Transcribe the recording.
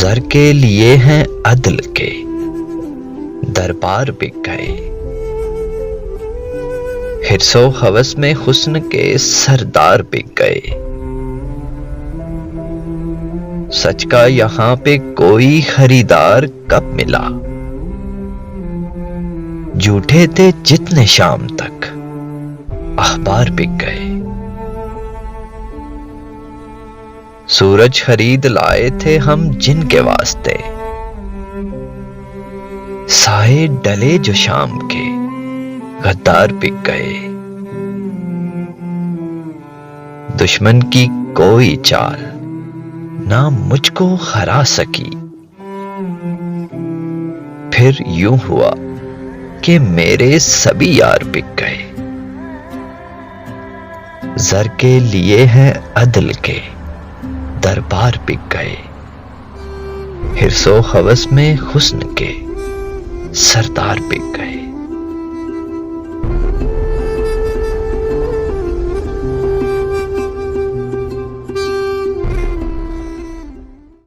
زر کے لیے ہیں عدل کے دربار بک گئے، حرص و ہوس میں حسن کے سردار بک گئے۔ سچ کا یہاں پہ کوئی خریدار کب ملا، جھوٹے تھے جتنے شام تک اخبار بک گئے۔ سورج خرید لائے تھے ہم جن کے واسطے، سائے ڈلے جو شام کے غدار بک گئے۔ دشمن کی کوئی چال نہ مجھ کو ہرا سکی، پھر یوں ہوا کہ میرے سبھی یار بک گئے۔ زر کے لیے ہیں عدل کے دربار بک گئے، حرص و ہوس میں حسن کے سردار بک گئے۔